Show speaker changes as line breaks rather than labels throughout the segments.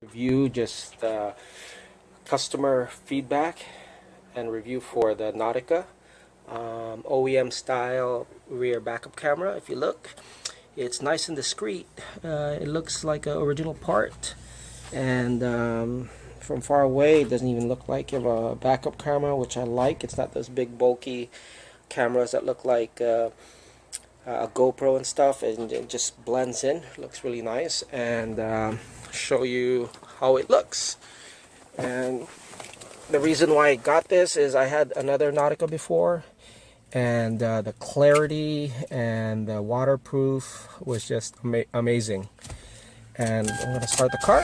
Review, just customer feedback and review for the NATIKA OEM style rear backup camera. If you look, it's nice and discreet. It looks like an original part, and from far away it doesn't even look like you have a backup camera, which I like. It's not those big bulky cameras that look like a GoPro and stuff, and it just blends in. It looks really nice, and show you how it looks. And the reason why I got this is I had another NATIKA before, and the clarity and the waterproof was just amazing. And I'm going to start the car.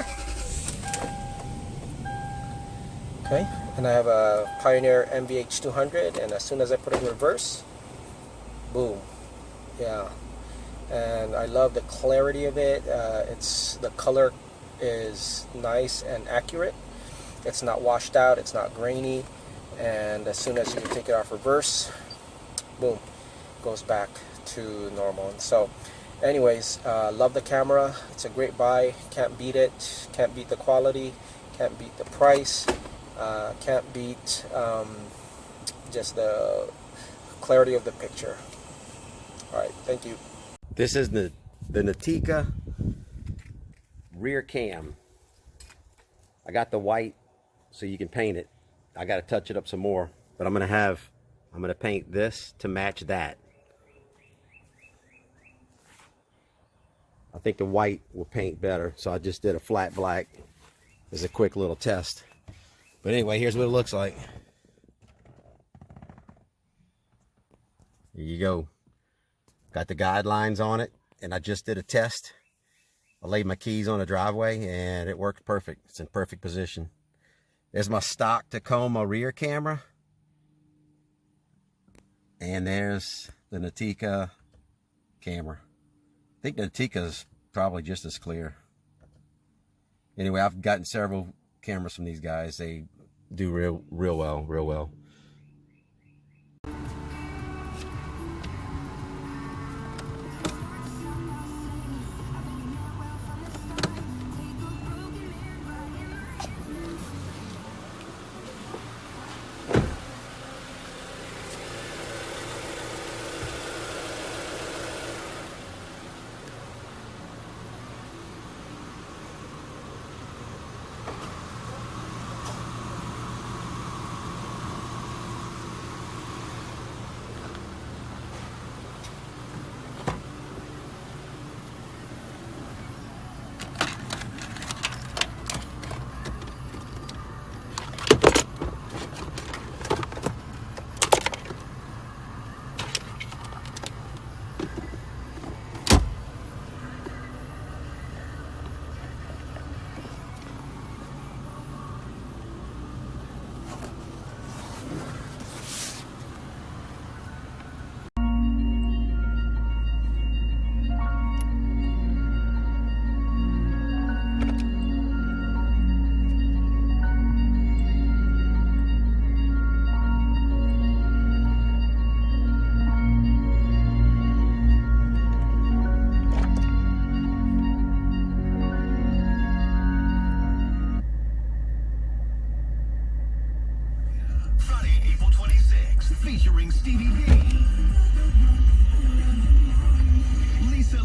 Okay, and I have a Pioneer MVH 200, and as soon as I put it in reverse, boom. Yeah, and I love the clarity of it. The color is nice and accurate. It's not washed out, it's not grainy, and as soon as you take it off reverse, boom, goes back to normal. And so anyways, love the camera. It's a great buy. Can't beat it. Can't beat the quality, can't beat the price, can't beat just the clarity of the picture. Alright, thank you.
This is the NATIKA rear cam. I got the white so you can paint it. I got to touch it up some more, but I'm gonna paint this to match that. I think the white will paint better, so I just did a flat black as a quick little test. But anyway, here's what it looks like. There you go. Got the guidelines on it, and I just did a test. I laid my keys on the driveway, and it worked perfect. It's in perfect position. There's my stock Tacoma rear camera. And there's the NATIKA camera. I think the NATIKA is probably just as clear. Anyway, I've gotten several cameras from these guys. They do real well.
Featuring Stevie B, Lisa,